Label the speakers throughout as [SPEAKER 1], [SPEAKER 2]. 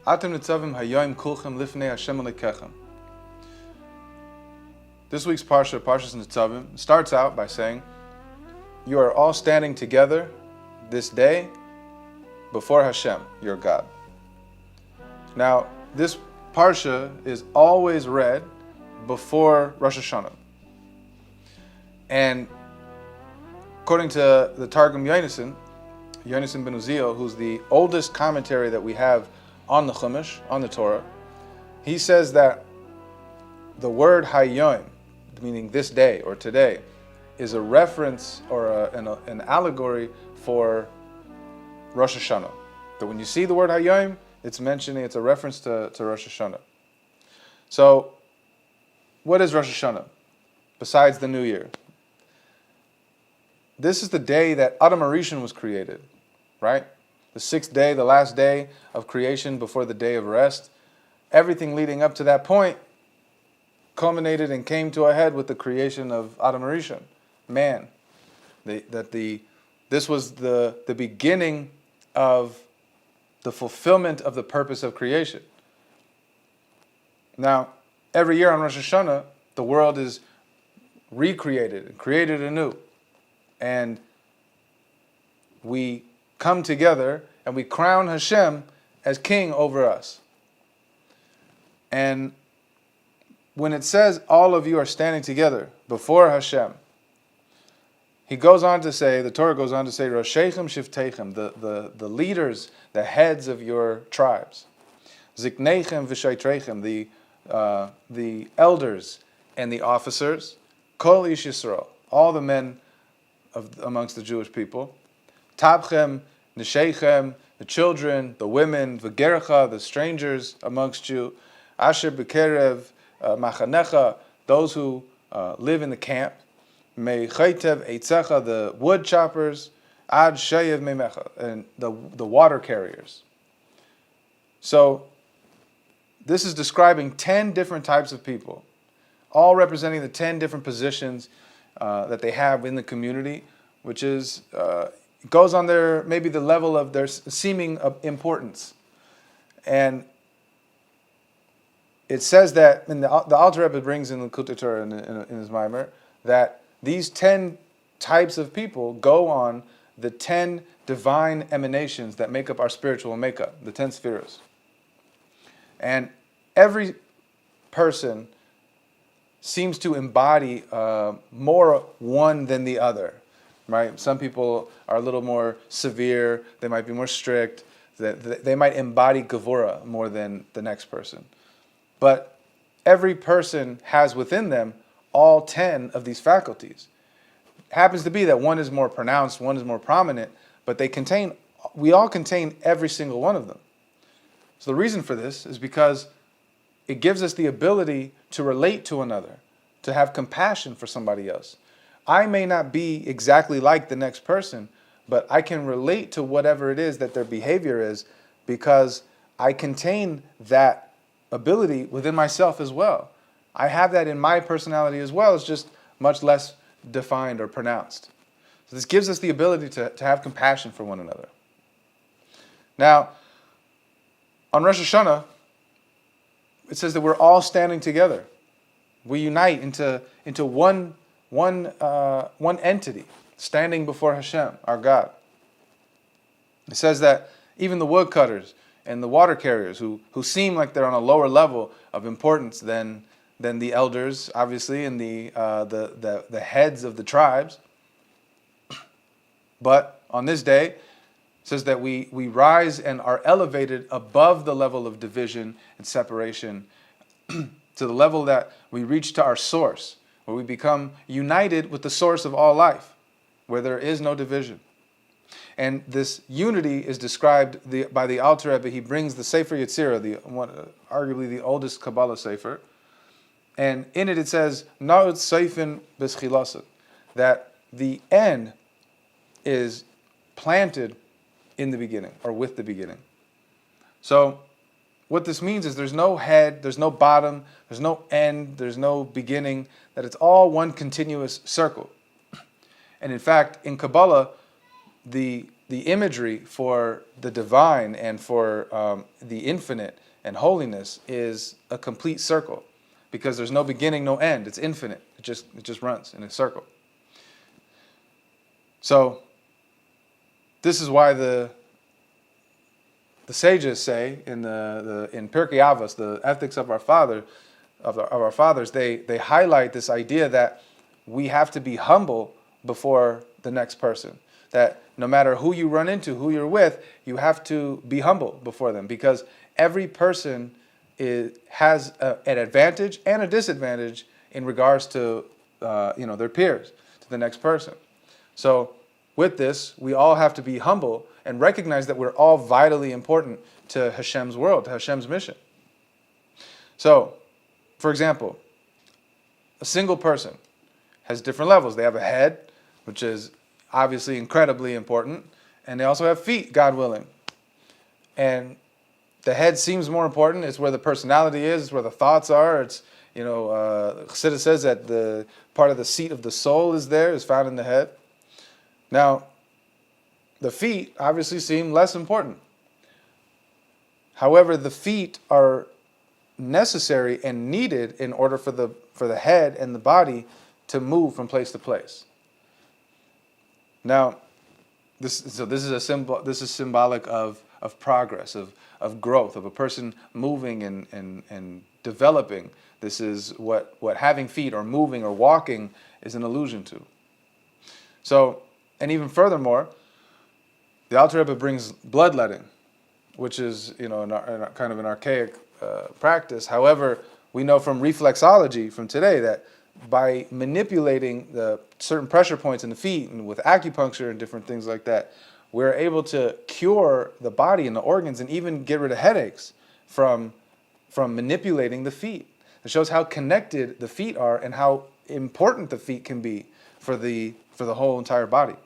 [SPEAKER 1] Atem nitzavim hayoim kulchem lifnei Hashem Elekechem. This week's Parsha, Parshas Nitzavim, starts out by saying, you are all standing together this day before Hashem, your God. Now, this Parsha is always read before Rosh Hashanah. And according to the Targum Yonason ben Uziel, who's the oldest commentary that we have on the Chumash, on the Torah, he says that the word Hayom, meaning this day or today, is a reference or an allegory for Rosh Hashanah. That when you see the word Hayom, it's a reference to Rosh Hashanah. So, what is Rosh Hashanah besides the New Year? This is the day that Adam HaRishon was created, right? The sixth day, the last day of creation before the day of rest. Everything leading up to that point culminated and came to a head with the creation of Adam HaRishon, man. This was the beginning of the fulfillment of the purpose of creation. Now, every year on Rosh Hashanah, the world is recreated and created anew. And we come together and we crown Hashem as king over us. And when it says all of you are standing together before Hashem, he goes on to say, the Torah goes on to say, Roshechem Shiftechem, the leaders, the heads of your tribes. Ziknechem V'Shaitrechem, the elders and the officers. Kol Ish Yisrael, all the men amongst the Jewish people. Tabchem, Neshechem, the children, the women, V'Gercha, the strangers amongst you. Asher B'Kerev, Machanecha, those who live in the camp. Mechaitev Eitzecha, the wood choppers. Ad Sheyev Memecha, and the water carriers. So, this is describing 10 different types of people, all representing the 10 different positions that they have in the community, which is goes on their maybe the level of their seeming importance. And it says that, and the Alter Rebbe brings in the Likutei Torah in his Maimer, that these 10 types of people go on the 10 divine emanations that make up our spiritual makeup, the 10 spheres. And every person seems to embody more one than the other, right? Some people are a little more severe, they might be more strict, they might embody Gevurah more than the next person. But every person has within them all 10 of these faculties. It happens to be that one is more pronounced, one is more prominent, but we all contain every single one of them. So the reason for this is because it gives us the ability to relate to another, to have compassion for somebody else. I may not be exactly like the next person, but I can relate to whatever it is that their behavior is because I contain that ability within myself as well. I have that in my personality as well. It's just much less defined or pronounced. So this gives us the ability to have compassion for one another. Now, on Rosh Hashanah, it says that we're all standing together. We unite into one entity, standing before Hashem, our God. It says that even the woodcutters and the water carriers, who seem like they're on a lower level of importance than the elders, obviously, and the heads of the tribes, but on this day, it says that we rise and are elevated above the level of division and separation to the level that we reach to our source, where we become united with the source of all life, where there is no division. And this unity is described by the Alter Rebbe. He brings the Sefer Yetzirah, arguably the oldest Kabbalah Sefer, and in it says, Na'ut Seifin B'Schilasen, that the end is planted in the beginning, or with the beginning. So, what this means is there's no head, there's no bottom, there's no end, there's no beginning, that it's all one continuous circle. And in fact, in Kabbalah, the the imagery for the divine and for the infinite and holiness is a complete circle, because there's no beginning, no end. It's infinite. It just runs in a circle. So this is why the sages say in in Pirkei Avos, the ethics of our fathers, they highlight this idea that we have to be humble before the next person. That no matter who you run into, who you're with, you have to be humble before them, because every person has an advantage and a disadvantage in regards to their peers, to the next person. So with this, we all have to be humble and recognize that we're all vitally important to Hashem's world, to Hashem's mission. So, for example, a single person has different levels. They have a head, which is obviously incredibly important, and they also have feet, God willing. And the head seems more important. It's where the personality is. It's where the thoughts are. It's, Chassidus says that the part of the seat of the soul is found in the head. Now, the feet obviously seem less important. However, the feet are necessary and needed in order for the head and the body to move from place to place. Now, this is symbolic of progress, of growth, of a person moving and developing. This is what having feet or moving or walking is an allusion to. So, and even furthermore, the Alter Rebbe brings bloodletting, which is kind of an archaic practice. However, we know from reflexology from today that by manipulating the certain pressure points in the feet and with acupuncture and different things like that, we're able to cure the body and the organs and even get rid of headaches from manipulating the feet. It shows how connected the feet are and how important the feet can be for the whole entire body.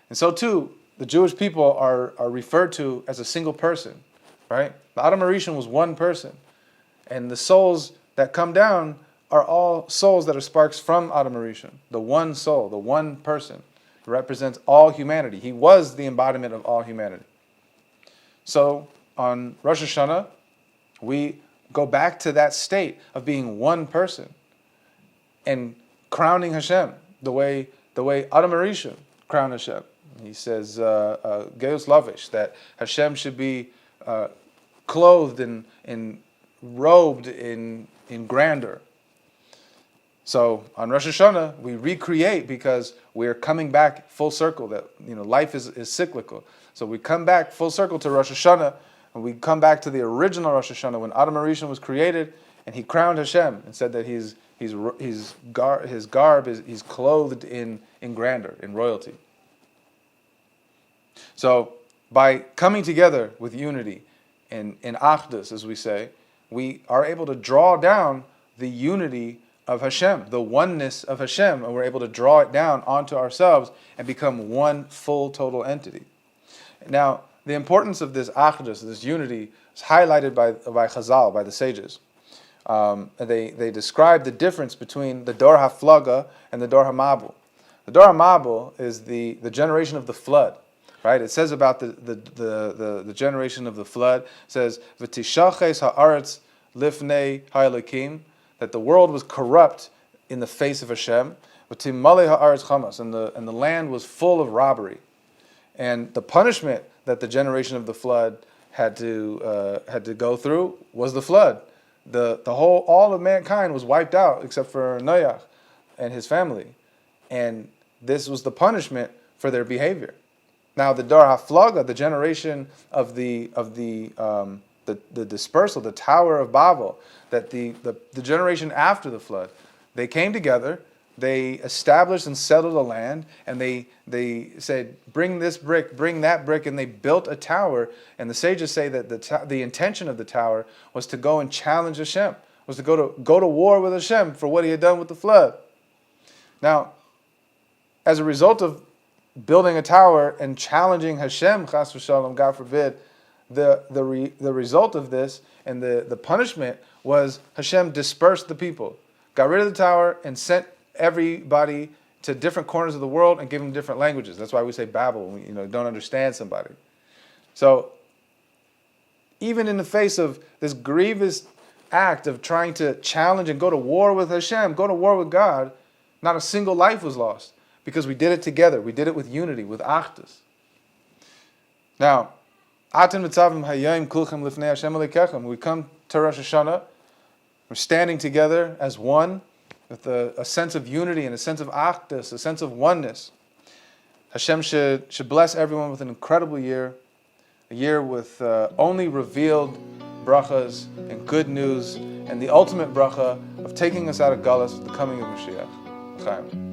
[SPEAKER 1] And so too, the Jewish people are referred to as a single person, right? The Adam HaRishon was one person, and the souls that come down are all souls that are sparks from Adam HaRishon. The one soul, the one person, represents all humanity. He was the embodiment of all humanity. So on Rosh Hashanah, we go back to that state of being one person and crowning Hashem the way Adam HaRishon crowned Hashem. He says, Geus Lavish, that Hashem should be clothed and robed in grandeur. So on Rosh Hashanah, we recreate because we're coming back full circle. That life is cyclical. So we come back full circle to Rosh Hashanah, and we come back to the original Rosh Hashanah when Adam HaRishon was created, and he crowned Hashem and said that he's clothed in grandeur, in royalty. So by coming together with unity in Achdus, as we say, we are able to draw down the unity of Hashem, the oneness of Hashem, and we're able to draw it down onto ourselves and become one full total entity. Now, the importance of this Achdus, this unity, is highlighted by Chazal, by the sages. They describe the difference between the Dor HaFlaga and the Dor HaMabul. The Dor HaMabul is the generation of the flood. Right? It says about the generation of the flood, it says, V'tishaches ha'aretz lifnei ha'elakim, that the world was corrupt in the face of Hashem, V'timale ha'aretz chamas, and the land was full of robbery. And the punishment that the generation of the flood had to go through was the flood. All of mankind was wiped out except for Noach and his family. And this was the punishment for their behavior. Now, the Dor HaFlaga, the generation of the dispersal, the Tower of Babel, that the generation after the flood, they came together, they established and settled a land, and they said, bring this brick, bring that brick, and they built a tower. And the sages say that the intention of the tower was to go and challenge Hashem, was to go to war with Hashem for what he had done with the flood. Now, as a result of building a tower and challenging Hashem, chas v'shalom, God forbid, the result of this and the punishment was Hashem dispersed the people, got rid of the tower, and sent everybody to different corners of the world and give them different languages. That's why we say Babel when we don't understand somebody. So even in the face of this grievous act of trying to challenge and go to war with Hashem, go to war with God, not a single life was lost because we did it together. We did it with unity, with achdus. Now, Aten mitzavim hayom kulchem lifnei Hashem Elikechem. We come to Rosh Hashanah. We're standing together as one with a sense of unity and a sense of achdus, a sense of oneness. Hashem should bless everyone with an incredible year, a year with only revealed brachas and good news, and the ultimate bracha of taking us out of Galus with the coming of Mashiach. L'chaim.